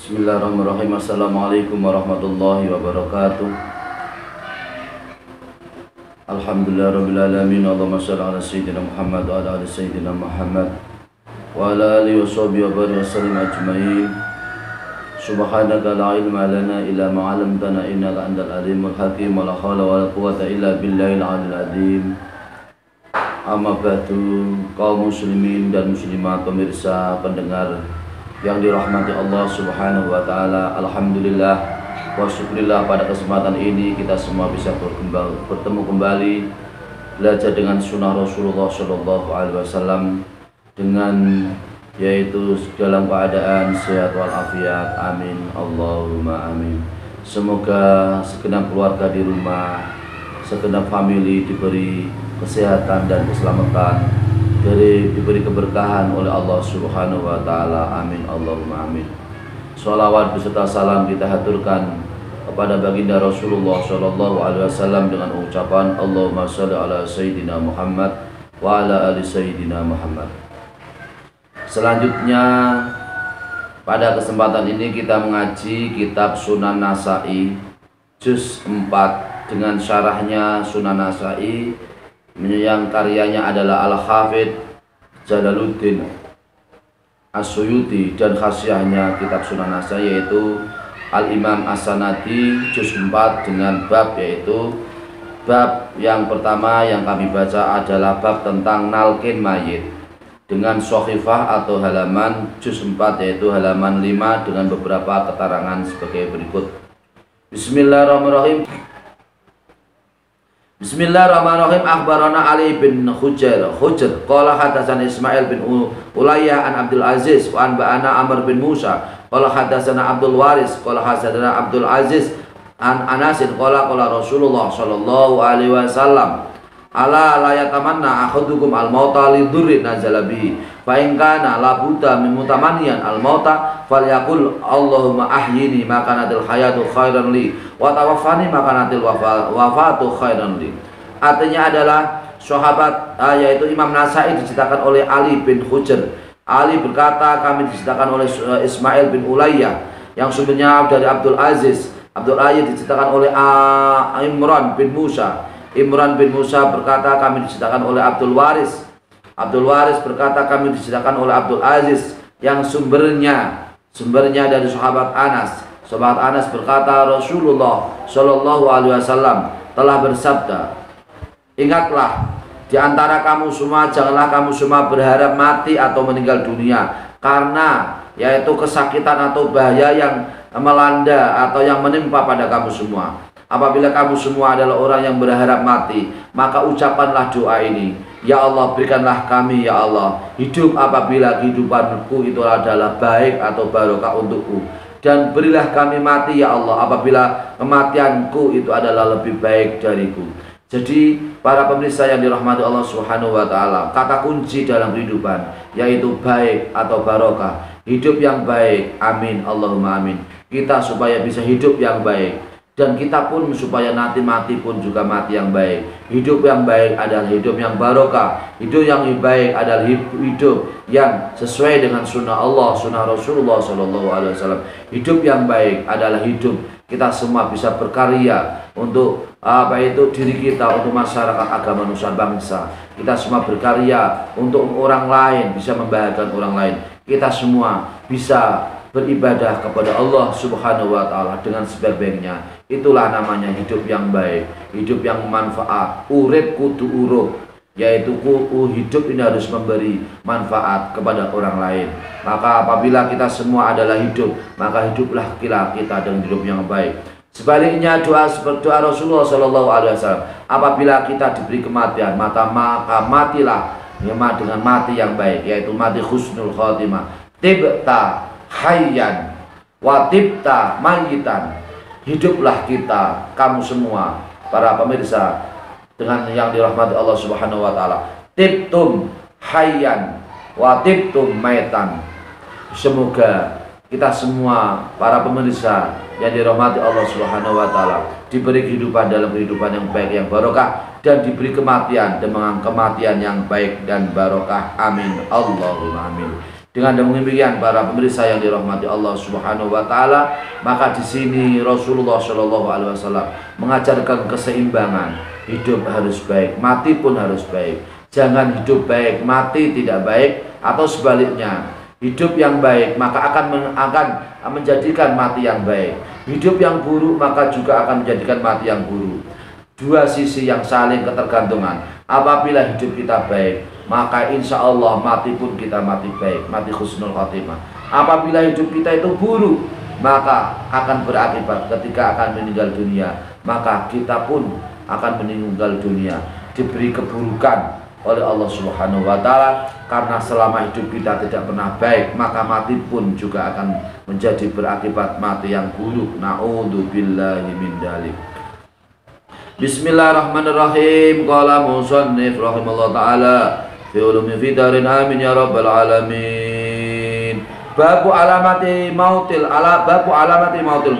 Bismillahirrahmanirrahim. Assalamualaikum warahmatullahi wabarakatuh. Alhamdulillahirrabbilalamin. Allahumma shalli ala sayyidina Muhammad wa ala ali sayyidina Muhammad wa ala alihi wa sahbihi wa barik wa sallim ajma'in. Subhanaka la ilma lana illa ma 'allamtana innaka antal alimul hakim. Wa la haula wa la quwwata illa billahil aliyyil azim. Amma ba'du, kaum muslimin dan muslimat, pemirsa, pendengar yang dirahmati Allah Subhanahu wa taala. Alhamdulillah wa syukurillah, pada kesempatan ini kita semua bisa bertemu kembali, belajar dengan sunnah Rasulullah Shallallahu alaihi wasallam dengan yaitu dalam keadaan sehat walafiat. Amin Allahumma amin. Semoga segenap keluarga di rumah, segenap famili diberi kesehatan dan keselamatan, diberi keberkahan oleh Allah Subhanahu wa taala. Amin Allahumma amin. Sholawat beserta salam kita haturkan kepada baginda Rasulullah Shallallahu alaihi wasallam dengan ucapan Allahumma shalli ala sayyidina Muhammad wa ala ali sayyidina Muhammad. Selanjutnya pada kesempatan ini kita mengaji kitab Sunan Nasa'i juz 4 dengan syarahnya Sunan Nasa'i yang karyanya adalah Al-Hafidh Jalaluddin As-Suyuti, dan khasiahnya kitab Sunan Nasa'i yaitu Al-Imam As-Sanadi juz 4 dengan bab, yaitu bab yang pertama yang kami baca adalah bab tentang nalkin mayit dengan sohifah atau halaman juz 4 yaitu halaman 5 dengan beberapa keterangan sebagai berikut. Bismillahirrahmanirrahim. Bismillahirrahmanirrahim. Akhbarana Ali bin Hujr qala hadatsana Ismail bin Ulayyah an Abdul Aziz wa an ba'ana Amr bin Musa qala hadatsana Abdul Waris qala hadatsana Abdul Aziz an Anas qala Rasulullah sallallahu alaihi wasallam ala la yatamanna ahadukum al mauta li dzurrin nazala bihi fa in kana la budda min mutamanniyan al mauta falyaqul Allahumma ahyini ma kanatil hayatu khairan li wa tawaffani ma kanatil wafatu khairan li. Artinya adalah sahabat yaitu Imam Nasa'i diceritakan oleh Ali bin Hujr. Ali berkata, kami diceritakan oleh Ismail bin Ulayyah yang sumbernya dari Abdul Aziz. Abdul Aziz diceritakan oleh Imran bin Musa. Imran bin Musa berkata, kami diceritakan oleh Abdul Waris. Abdul Waris berkata, kami diceritakan oleh Abdul Aziz yang sumbernya dari sahabat Anas. Sahabat Anas berkata, Rasulullah Shallallahu alaihi wasallam telah bersabda, ingatlah di antara kamu semua, janganlah kamu semua berharap mati atau meninggal dunia, karena yaitu kesakitan atau bahaya yang melanda atau yang menimpa pada kamu semua. Apabila kamu semua adalah orang yang berharap mati, maka ucapkanlah doa ini, ya Allah, berikanlah kami ya Allah hidup apabila kehidupanku itu adalah baik atau barokah untukku, dan berilah kami mati ya Allah apabila kematianku itu adalah lebih baik dariku. Jadi para pemirsa yang dirahmati Allah Subhanahu wa taala, kata kunci dalam kehidupan yaitu baik atau barokah, hidup yang baik. Amin Allahumma amin. Kita supaya bisa hidup yang baik, dan kita pun supaya nanti mati pun juga mati yang baik. Hidup yang baik adalah hidup yang barokah. Hidup yang baik adalah hidup yang sesuai dengan sunnah Allah, sunnah Rasulullah Shallallahu alaihi wasallam. Hidup yang baik adalah hidup kita semua bisa berkarya untuk diri kita, untuk masyarakat, agama, nusa bangsa. Kita semua berkarya untuk orang lain, bisa membahagiakan orang lain. Kita semua bisa beribadah kepada Allah Subhanahu wa taala dengan sebaik-baiknya. Itulah namanya hidup yang baik, hidup yang manfaat. Urip kudu urup, yaitu hidup ini harus memberi manfaat kepada orang lain. Maka apabila kita semua adalah hidup, maka hiduplah kita dengan hidup yang baik. Sebaliknya doa Rasulullah Shallallahu alaihi wasallam, apabila kita diberi kematian, maka matilah dengan mati yang baik, yaitu mati husnul khotimah. Tibta hayyan wa tibta mayitan. Hiduplah kita, kamu semua para pemirsa dengan yang dirahmati Allah Subhanahu wa taala. Tibtum hayyan wa tibtum mayitan. Semoga kita semua para pemirsa yang dirahmati Allah Subhanahu wa taala diberi kehidupan dalam kehidupan yang baik, yang barokah, dan diberi kematian dengan kematian yang baik dan barokah. Amin Allahumma amin. Dengan demikian para pemirsa yang dirahmati Allah Subhanahu wa taala, maka di sini Rasulullah Shallallahu alaihi wasallam mengajarkan keseimbangan. Hidup harus baik, mati pun harus baik. Jangan hidup baik, mati tidak baik, atau sebaliknya. Hidup yang baik maka akan menjadikan mati yang baik. Hidup yang buruk maka juga akan menjadikan mati yang buruk. Dua sisi yang saling ketergantungan. Apabila hidup kita baik, maka insya Allah mati pun kita mati baik, mati husnul khotimah. Apabila hidup kita itu buruk, maka akan berakibat ketika akan meninggal dunia, maka kita pun akan meninggal dunia, diberi keburukan oleh Allah Subhanahu wa taala. Karena selama hidup kita tidak pernah baik, maka mati pun juga akan menjadi berakibat mati yang buruk. Na'udzubillahi min dzalik. Bismillahirrahmanirrahim. Qala musannif rahimallahu taala fi ulumi fidarin, amin ya rabbal alamin. Babu alamati mautil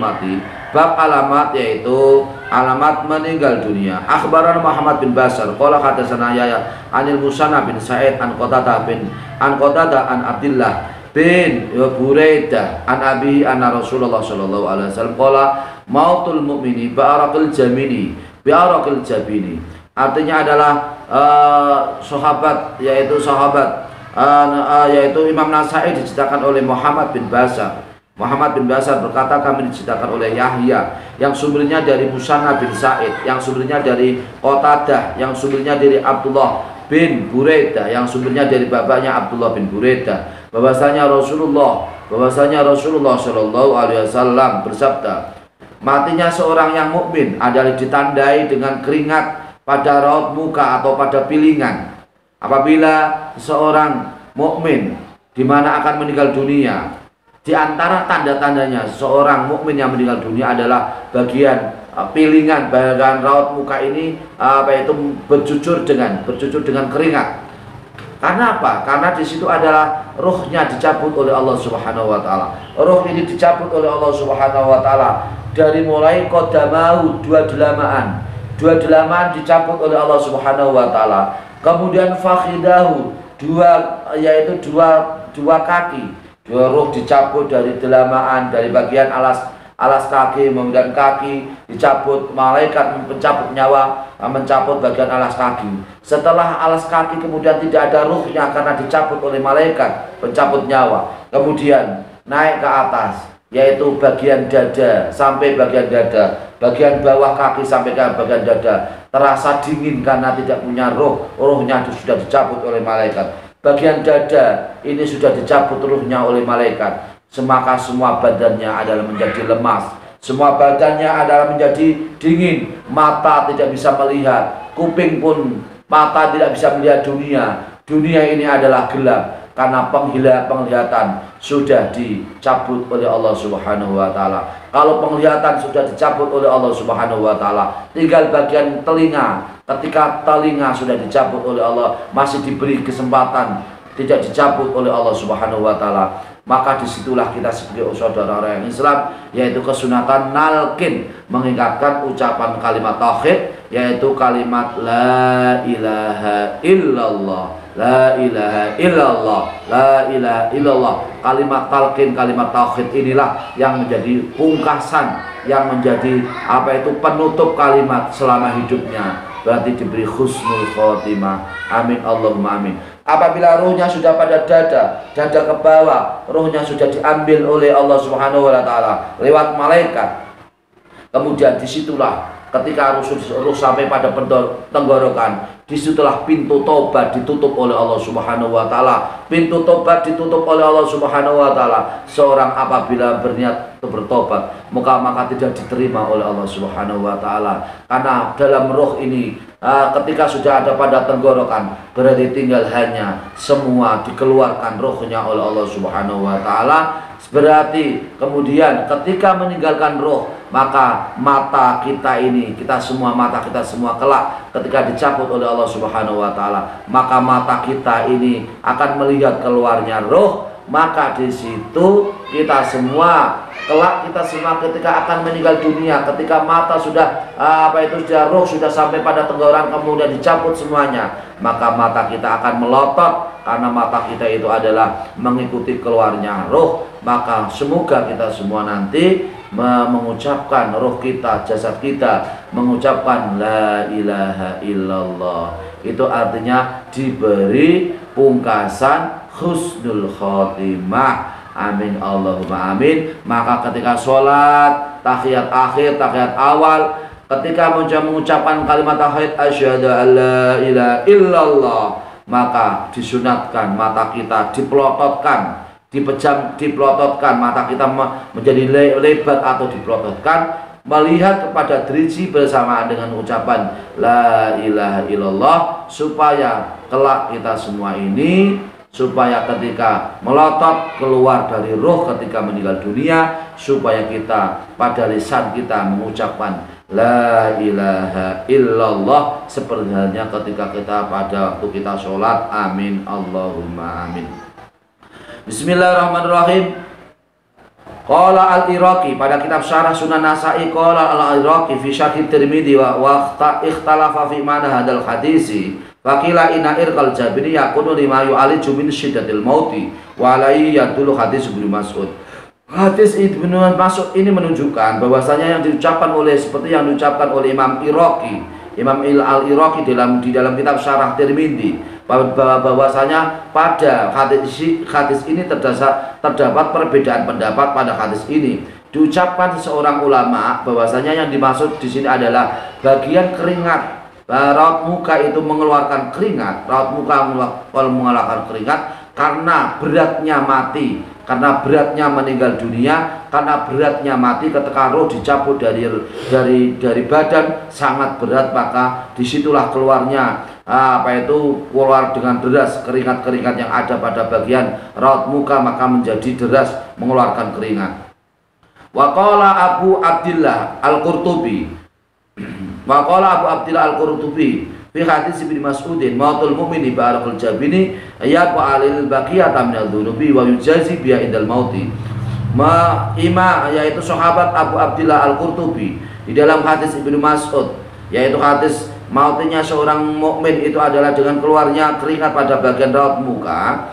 mati. Bab alamat, yaitu alamat meninggal dunia. Akhbarana Muhammad bin Basar qala hadatsana Yahya anil Musanna bin Sa'id an Qatadah an Abdullah bin Buraidah an Abi anna Rasulullah sallallahu alaihi wasallam qala mautul mu'mini ba'arakil jabini. Artinya adalah sahabat yaitu Imam Nasai diceritakan oleh Muhammad bin Basar. Muhammad bin Basar berkata, kami diceritakan oleh Yahya yang sumbernya dari Musanna bin Sa'id, yang sumbernya dari Qatadah, yang sumbernya dari Abdullah bin Buraidah, yang sumbernya dari bapaknya Abdullah bin Buraidah, bahwasanya Rasulullah Shallallahu alaihi wasallam bersabda, matinya seorang yang mukmin adalah ditandai dengan keringat pada raut muka atau pada pilingan. Apabila seorang mukmin di mana akan meninggal dunia, di antara tanda-tandanya seorang mukmin yang meninggal dunia adalah bagian pilingan, bagian raut muka ini itu bercucur dengan keringat. Karena apa? Karena di situ adalah ruhnya dicabut oleh Allah Subhanahu wa taala. Ruh ini dicabut oleh Allah Subhanahu wa taala dari mulai qadamahu, dua delamaan dicabut oleh Allah Subhanahu wa taala. Kemudian fakhidahu, dua kaki. Ruh dicabut dari delamaan, dari bagian alas kaki, kemudian kaki dicabut, malaikat mencabut nyawa, mencabut bagian alas kaki. Setelah alas kaki kemudian tidak ada ruhnya karena dicabut oleh malaikat pencabut nyawa. Kemudian naik ke atas, yaitu bagian dada sampai bagian dada, bagian bawah kaki sampai ke bagian dada. Terasa dingin karena tidak punya ruh, ruhnya sudah dicabut oleh malaikat. Bagian dada ini sudah dicabut ruhnya oleh malaikat. Maka semua badannya adalah menjadi lemas, semua badannya adalah menjadi dingin. Mata tidak bisa melihat, kuping pun mata tidak bisa melihat dunia. Dunia ini adalah gelap karena penglihatan sudah dicabut oleh Allah Subhanahu wa taala. Kalau penglihatan sudah dicabut oleh Allah Subhanahu wa taala, tinggal bagian telinga. Ketika telinga sudah dicabut oleh Allah, masih diberi kesempatan tidak dicabut oleh Allah Subhanahu wa taala, maka disitulah kita sebagai saudara orang yang Islam, yaitu kesunatan nalkin, mengingatkan ucapan kalimat tauhid, yaitu kalimat la ilaha illallah, la ilaha illallah, la ilaha illallah. Kalimat talqin, kalimat tauhid inilah yang menjadi pungkasan, yang menjadi penutup kalimat selama hidupnya. Berarti diberi husnul khotimah. Amin Allahumma amin. Apabila ruhnya sudah pada dada ke bawah, ruhnya sudah diambil oleh Allah Subhanahu wa taala lewat malaikat. Kemudian disitulah ketika ruh sampai pada tenggorokan, disitulah pintu tobat ditutup oleh Allah Subhanahu wa taala. Pintu tobat ditutup oleh Allah Subhanahu wa taala. Seorang apabila berniat untuk bertobat, maka tidak diterima oleh Allah Subhanahu wa taala. Karena dalam roh ini ketika sudah ada pada tenggorokan, berarti tinggal hanya semua dikeluarkan rohnya oleh Allah Subhanahu wa taala. Berarti kemudian ketika meninggalkan roh, maka mata kita semua kelak ketika dicabut oleh Allah Subhanahu wa taala, maka mata kita ini akan melihat keluarnya roh. Maka di situ kita semua kelak kita semua ketika akan meninggal dunia, ketika mata sudah sudah roh sudah sampai pada tenggorokan kemudian dicabut semuanya, maka mata kita akan melotot karena mata kita itu adalah mengikuti keluarnya roh. Maka semoga kita semua nanti mengucapkan roh kita, jasad kita mengucapkan la ilaha illallah. Itu artinya diberi pungkasan husnul khotimah. Amin Allahumma amin. Maka ketika sholat, tahiyat akhir, tahiyat awal, ketika mengucapkan kalimat tauhid asyhadu alla ilaha illallah, maka disunatkan mata kita dipelototkan, dipelototkan mata kita menjadi lebat atau dipelototkan melihat kepada driji bersamaan dengan ucapan la ilaha illallah, supaya kelak kita semua ini, supaya ketika melotot keluar dari roh ketika meninggal dunia, supaya kita pada lisan kita mengucapkan la ilaha illallah seperti halnya ketika kita pada waktu kita sholat. Amin Allahumma amin. Bismillahirrahmanirrahim. Qala al-Iraqi pada kitab Syarah Sunan Nasa'i, qala al-Iraqi fi syarh Tirmidzi wa ikhtalafa fi mana hadal hadisi. Faqila inna irqal jabini yakunu lima yu'aliju min syiddatil mauti wa alaihi yadullu hadis Ibnu Mas'ud. Hadis Ibnu Mas'ud ini menunjukkan bahwasanya yang diucapkan oleh seperti yang diucapkan oleh Imam Iraqi, Imam al-Iraqi di dalam kitab Syarah Tirmidzi, bahwasanya pada hadis ini terdapat perbedaan pendapat pada hadis ini. Diucapkan seorang ulama bahwasanya yang dimaksud di sini adalah bagian keringat. Raut muka itu mengeluarkan keringat, raut muka mengeluarkan keringat karena beratnya mati, karena beratnya meninggal dunia, karena beratnya mati ketika roh dicabut dari badan sangat berat, maka disitulah keluarnya keluar dengan deras keringat-keringat yang ada pada bagian raut muka, maka menjadi deras mengeluarkan keringat. Wa qala Abu Abdillah Al-Qurtubi fi hadis Ibnu Mas'udin mautul mu'mini ba'dal jabini yaqa'alil baqiyata minal dhunubi wa yujazi biha indal mauti. Yaitu sahabat Abu Abdillah Al-Qurtubi di dalam hadis Ibnu Mas'ud, yaitu hadis mautnya seorang mukmin itu adalah dengan keluarnya keringat pada bagian raut muka,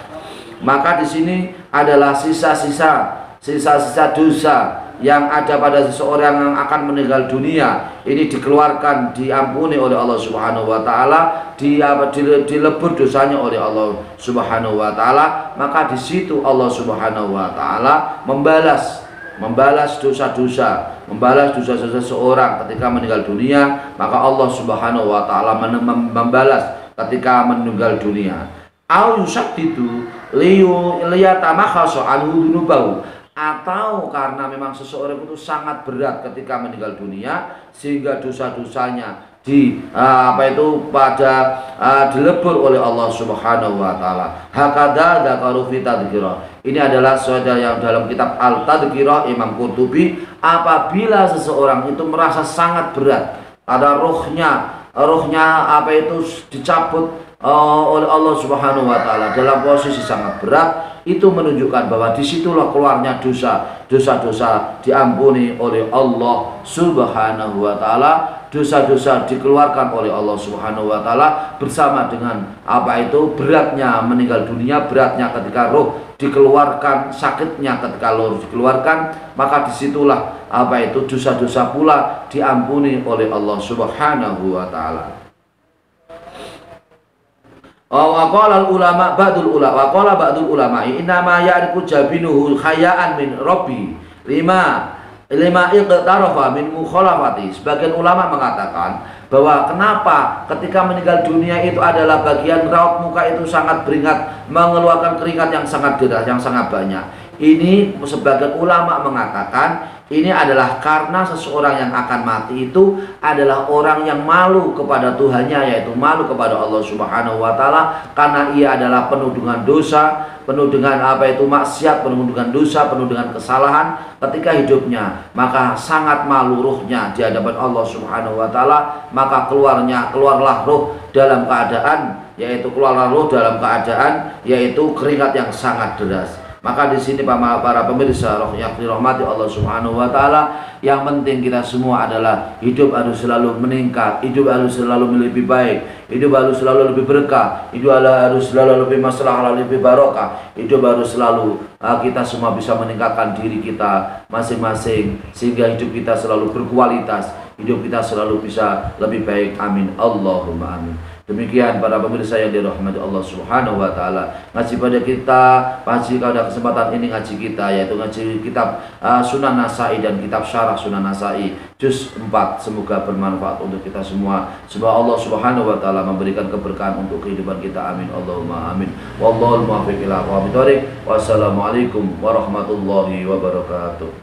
maka di sini adalah sisa-sisa dosa yang ada pada seseorang yang akan meninggal dunia. Ini dikeluarkan, diampuni oleh Allah Subhanahu wa taala, dilebur dosanya oleh Allah Subhanahu wa taala, maka di situ Allah Subhanahu wa taala membalas dosa-dosa seseorang ketika meninggal dunia, maka Allah Subhanahu wa taala membalas ketika meninggal dunia. Au yusaddidu liyatamakhasha anhu dunubahu, atau karena memang seseorang itu sangat berat ketika meninggal dunia sehingga dosa-dosanya dilebur oleh Allah Subhanahu wa taala. Hakadha dzakaru fi tadhkirah. Ini adalah sesuatu yang dalam kitab Al-Tadhkirah Imam Qurtubi, apabila seseorang itu merasa sangat berat, ada rohnya dicabut oleh Allah Subhanahu wa taala dalam posisi sangat berat, itu menunjukkan bahwa disitulah keluarnya dosa-dosa diampuni oleh Allah Subhanahu wa taala. Dosa-dosa dikeluarkan oleh Allah Subhanahu wa taala bersama dengan beratnya meninggal dunia, beratnya ketika roh dikeluarkan, sakitnya ketika roh dikeluarkan, maka disitulah dosa-dosa pula diampuni oleh Allah Subhanahu wa taala. Wa qala ba'dul ulama inna ma ya'riku jabinuhu khayaan min rabbi lima iqtarafa min mukhalafati. Sebagian ulama mengatakan bahwa kenapa ketika meninggal dunia itu adalah bagian raut muka itu sangat beringat, mengeluarkan keringat yang sangat deras, yang sangat banyak. Ini sebagian ulama mengatakan ini adalah karena seseorang yang akan mati itu adalah orang yang malu kepada Tuhannya, yaitu malu kepada Allah Subhanahu wa taala, karena ia adalah penuh dengan dosa, penuh dengan maksiat, penuh dengan dosa, penuh dengan kesalahan ketika hidupnya, maka sangat malu ruhnya di hadapan Allah Subhanahu wa taala, maka keluarlah roh dalam keadaan yaitu keringat yang sangat deras. Maka di sini para pemirsa yang dirahmati Allah Subhanahu wa taala, yang penting kita semua adalah hidup harus selalu meningkat, hidup harus selalu lebih baik, hidup harus selalu lebih berkah, hidup harus selalu lebih maslahat, lebih barokah, hidup harus selalu kita semua bisa meningkatkan diri kita masing-masing sehingga hidup kita selalu berkualitas, hidup kita selalu bisa lebih baik. Amin Allahumma amin. Demikian para pemirsa yang dirahmati Allah Subhanahu wa taala, ngaji pada kita, ngaji pada kesempatan ini ngaji kita yaitu ngaji kitab Sunan Nasai dan kitab Syarah Sunan Nasai juz 4. Semoga bermanfaat untuk kita semua. Semoga Allah Subhanahu wa taala memberikan keberkahan untuk kehidupan kita. Amin Allahumma amin. Wallahul muwaffiq ila aqwamit thoriq. Wassalamualaikum warahmatullahi wabarakatuh.